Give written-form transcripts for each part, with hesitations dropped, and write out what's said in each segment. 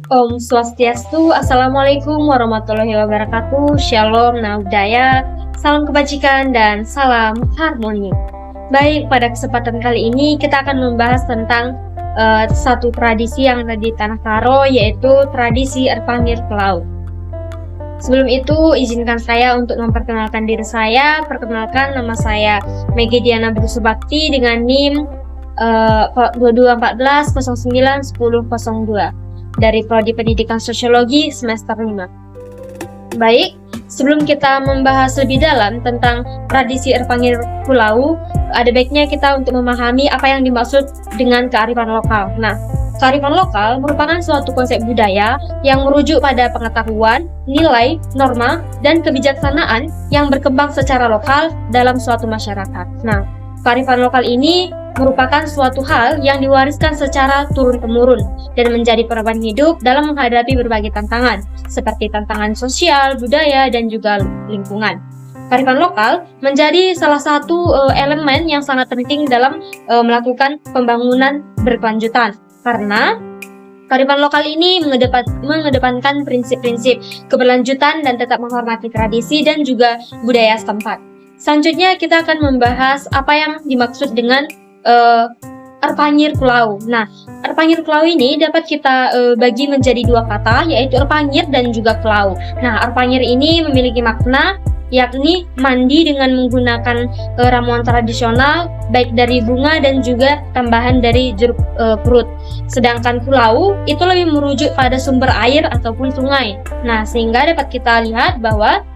Om Swastiastu, Assalamualaikum warahmatullahi wabarakatuh, Shalom, Naudaya, salam kebajikan, dan salam harmoni. Baik, pada kesempatan kali ini kita akan membahas tentang satu tradisi yang ada di Tanah Karo, yaitu tradisi Erpangir Pulau. Sebelum itu, izinkan saya untuk memperkenalkan diri saya. Perkenalkan, nama saya Megi Diana Brusubakti dengan NIM 2214 09 1002 dari Prodi Pendidikan Sosiologi semester 5. Baik, sebelum kita membahas lebih dalam tentang tradisi Erpangir Pulau, ada baiknya kita untuk memahami apa yang dimaksud dengan kearifan lokal. Nah, kearifan lokal merupakan suatu konsep budaya yang merujuk pada pengetahuan, nilai, norma, dan kebijaksanaan yang berkembang secara lokal dalam suatu masyarakat. Nah, kearifan lokal ini merupakan suatu hal yang diwariskan secara turun-temurun dan menjadi perubahan hidup dalam menghadapi berbagai tantangan, seperti tantangan sosial, budaya, dan juga lingkungan. Kearifan lokal menjadi salah satu elemen yang sangat penting dalam melakukan pembangunan berkelanjutan, karena kearifan lokal ini mengedepankan prinsip-prinsip keberlanjutan dan tetap menghormati tradisi dan juga budaya setempat. Selanjutnya kita akan membahas apa yang dimaksud dengan Erpangir Pulau. Nah, Erpangir Pulau ini dapat kita bagi menjadi dua kata, yaitu Erpangir dan juga Pulau. Nah, Erpangir ini memiliki makna yakni mandi dengan menggunakan ramuan tradisional baik dari bunga dan juga tambahan dari jeruk purut. Sedangkan Pulau itu lebih merujuk pada sumber air ataupun sungai. Nah, sehingga dapat kita lihat bahwa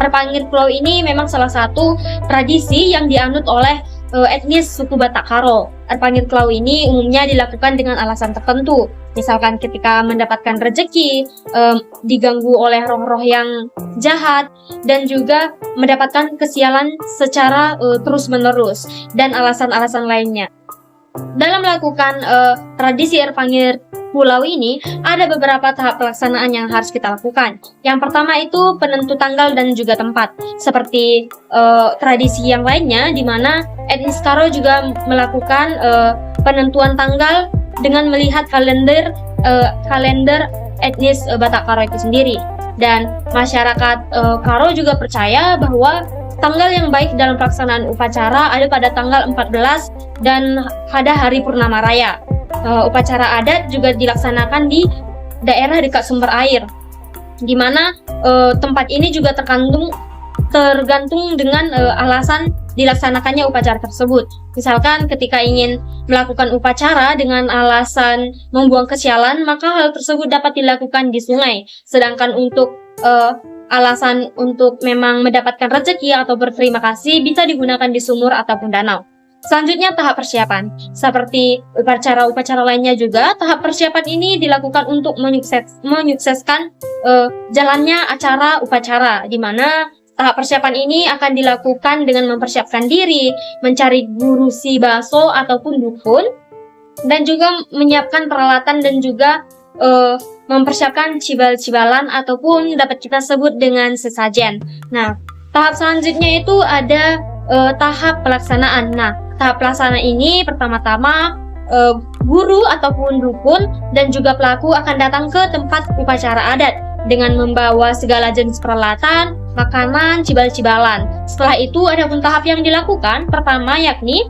Erpangir Pulau ini memang salah satu tradisi yang dianut oleh etnis suku Batak Karo. Erpangir Pulau ini umumnya dilakukan dengan alasan tertentu, misalkan ketika mendapatkan rezeki, diganggu oleh roh-roh yang jahat, dan juga mendapatkan kesialan secara terus-menerus, dan alasan-alasan lainnya. Dalam melakukan tradisi Erpangir Pulau ini, ada beberapa tahap pelaksanaan yang harus kita lakukan. Yang pertama itu penentu tanggal dan juga tempat. Seperti tradisi yang lainnya, di mana etnis Karo juga melakukan penentuan tanggal dengan melihat kalender etnis Batak Karo itu sendiri. Dan masyarakat Karo juga percaya bahwa tanggal yang baik dalam pelaksanaan upacara ada pada tanggal 14 dan pada hari Purnama Raya. Upacara adat juga dilaksanakan di daerah dekat sumber air, di mana tempat ini juga tergantung dengan alasan dilaksanakannya upacara tersebut. Misalkan ketika ingin melakukan upacara dengan alasan membuang kesialan, maka hal tersebut dapat dilakukan di sungai. Sedangkan untuk alasan untuk memang mendapatkan rezeki atau berterima kasih bisa digunakan di sumur ataupun danau. Selanjutnya tahap persiapan. Seperti upacara-upacara lainnya juga, tahap persiapan ini dilakukan untuk menyukseskan jalannya acara upacara, di mana tahap persiapan ini akan dilakukan dengan mempersiapkan diri, mencari guru si baso ataupun dukun, dan juga menyiapkan peralatan dan juga mempersiapkan cibal-cibalan ataupun dapat kita sebut dengan sesajen. Nah, tahap selanjutnya itu ada tahap pelaksanaan. Nah, tahap pelaksanaan ini pertama-tama guru ataupun dukun dan juga pelaku akan datang ke tempat upacara adat dengan membawa segala jenis peralatan, makanan, cibal-cibalan. Setelah itu ada pun tahap yang dilakukan. Pertama yakni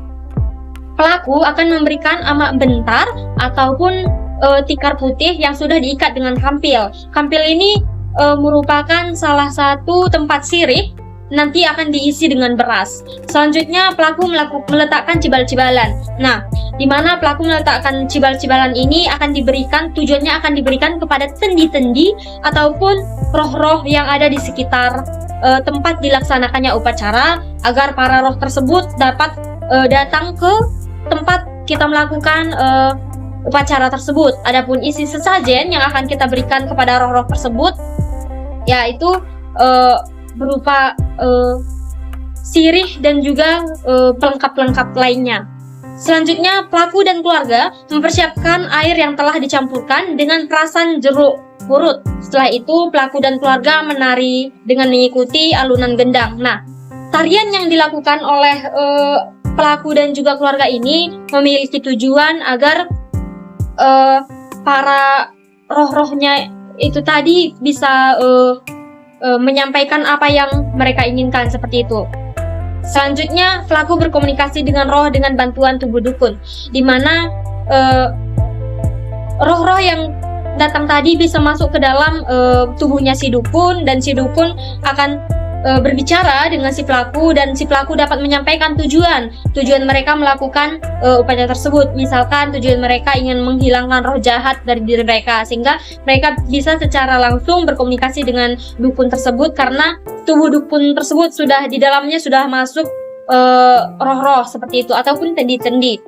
pelaku akan memberikan amak bentar ataupun tikar putih yang sudah diikat dengan kampil. Kampil ini merupakan salah satu tempat sirih, nanti akan diisi dengan beras. Selanjutnya pelaku meletakkan cibal-cibalan. Nah, di mana pelaku meletakkan cibal-cibalan ini tujuannya akan diberikan kepada tendi-tendi ataupun roh-roh yang ada di sekitar tempat dilaksanakannya upacara, agar para roh tersebut dapat datang ke tempat kita melakukan upacara tersebut. Adapun isi sesajen yang akan kita berikan kepada roh-roh tersebut, yaitu berupa sirih dan juga pelengkap-pelengkap lainnya. Selanjutnya, pelaku dan keluarga mempersiapkan air yang telah dicampurkan dengan perasan jeruk purut. Setelah itu, pelaku dan keluarga menari dengan mengikuti alunan gendang. Nah, tarian yang dilakukan oleh pelaku dan juga keluarga ini memiliki tujuan agar para roh-rohnya itu tadi bisa menyampaikan apa yang mereka inginkan seperti itu. Selanjutnya, pelaku berkomunikasi dengan roh dengan bantuan tubuh dukun, di mana roh-roh yang datang tadi bisa masuk ke dalam tubuhnya si dukun, dan si dukun akan berbicara dengan si pelaku, dan si pelaku dapat menyampaikan tujuan mereka melakukan upacara tersebut. Misalkan tujuan mereka ingin menghilangkan roh jahat dari diri mereka, sehingga mereka bisa secara langsung berkomunikasi dengan dukun tersebut karena tubuh dukun tersebut sudah di dalamnya sudah masuk roh-roh seperti itu ataupun tendi-tendi.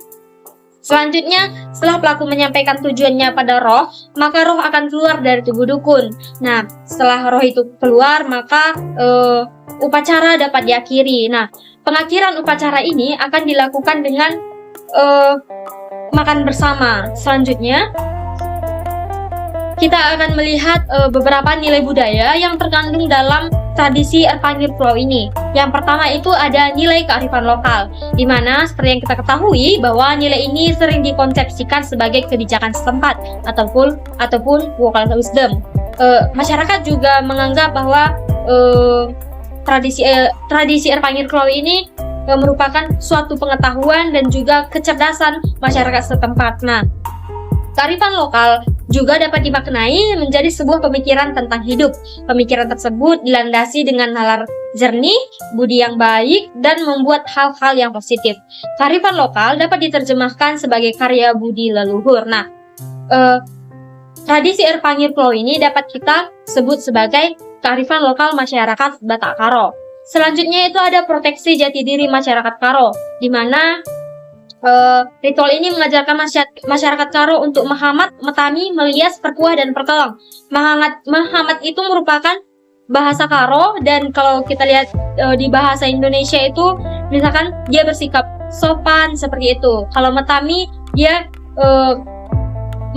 Selanjutnya, setelah pelaku menyampaikan tujuannya pada roh, maka roh akan keluar dari tubuh dukun. Nah, setelah roh itu keluar, maka upacara dapat diakhiri. Nah, pengakhiran upacara ini akan dilakukan dengan makan bersama. Selanjutnya, kita akan melihat beberapa nilai budaya yang terkandung dalam tradisi Erpangir Pulau ini. Yang pertama itu ada nilai kearifan lokal, di mana seperti yang kita ketahui bahwa nilai ini sering dikonsepsikan sebagai kebijakan setempat ataupun local wisdom. Masyarakat juga menganggap bahwa tradisi Erpangir Pulau ini merupakan suatu pengetahuan dan juga kecerdasan masyarakat setempat. Nah, kearifan lokal juga dapat dimaknai menjadi sebuah pemikiran tentang hidup. Pemikiran tersebut dilandasi dengan nalar jernih, budi yang baik, dan membuat hal-hal yang positif. Kearifan lokal dapat diterjemahkan sebagai karya budi leluhur. Nah, tradisi Erpangir Pulau ini dapat kita sebut sebagai kearifan lokal masyarakat Batak Karo. Selanjutnya itu ada proteksi jati diri masyarakat Karo, di mana ritual ini mengajarkan masyarakat Karo untuk menghamat, metami, melias, perkuah, dan perkelang. Menghamat itu merupakan bahasa Karo, dan kalau kita lihat di bahasa Indonesia itu, misalkan dia bersikap sopan seperti itu. Kalau metami, dia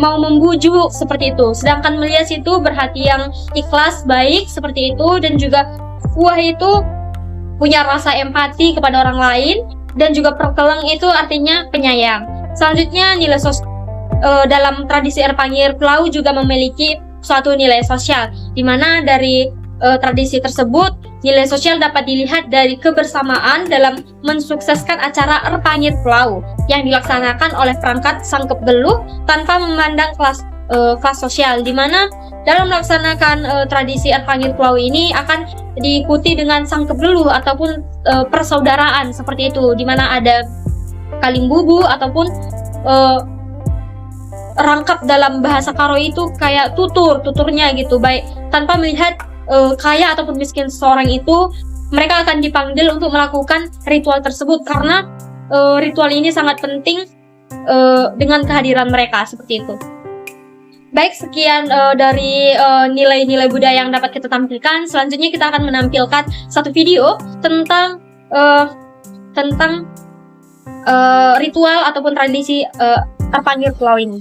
mau membujuk seperti itu. Sedangkan melias itu berhati yang ikhlas, baik seperti itu, dan juga perkuah itu punya rasa empati kepada orang lain. Dan juga perkeleng itu artinya penyayang. Selanjutnya, dalam tradisi Erpangir Pulau juga memiliki suatu nilai sosial, di mana dari tradisi tersebut nilai sosial dapat dilihat dari kebersamaan dalam mensukseskan acara Erpangir Pulau yang dilaksanakan oleh perangkat Sangkep Geluh tanpa memandang kelas sosial, di mana dalam melaksanakan tradisi Erpangir Pulau ini akan diikuti dengan Sangkep Geluh ataupun persaudaraan seperti itu, di mana ada kalimbubu ataupun rangkap dalam bahasa Karo itu kayak tuturnya gitu, baik tanpa melihat kaya ataupun miskin seseorang itu, mereka akan dipanggil untuk melakukan ritual tersebut karena ritual ini sangat penting dengan kehadiran mereka seperti itu. Baik, sekian dari nilai-nilai budaya yang dapat kita tampilkan. Selanjutnya kita akan menampilkan satu video tentang ritual ataupun tradisi Erpangir Pulau ini.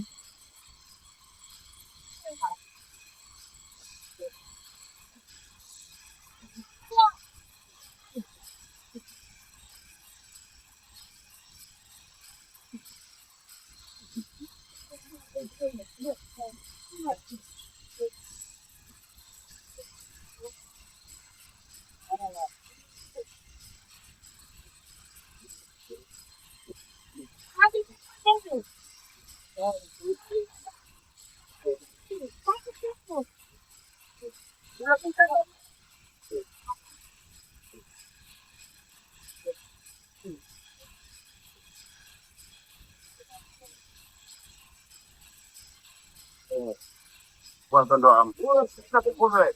Buatan doa. Satu kurang.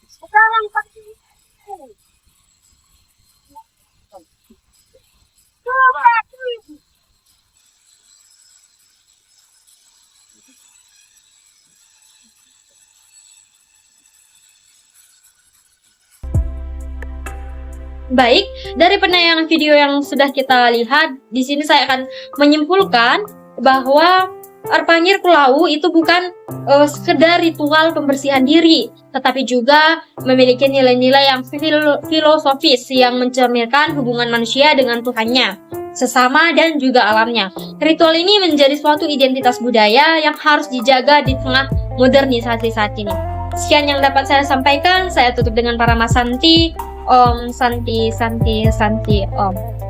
Sekarang pakai Baik, dari penayangan video yang sudah kita lihat, di sini saya akan menyimpulkan bahwa Arpanyir Kulau itu bukan sekedar ritual pembersihan diri, tetapi juga memiliki nilai-nilai yang filosofis yang mencerminkan hubungan manusia dengan Tuhannya, sesama dan juga alamnya. Ritual ini menjadi suatu identitas budaya yang harus dijaga di tengah modernisasi saat ini. Sekian yang dapat saya sampaikan. Saya tutup dengan para Santi. Om Santi Santi Santi Om.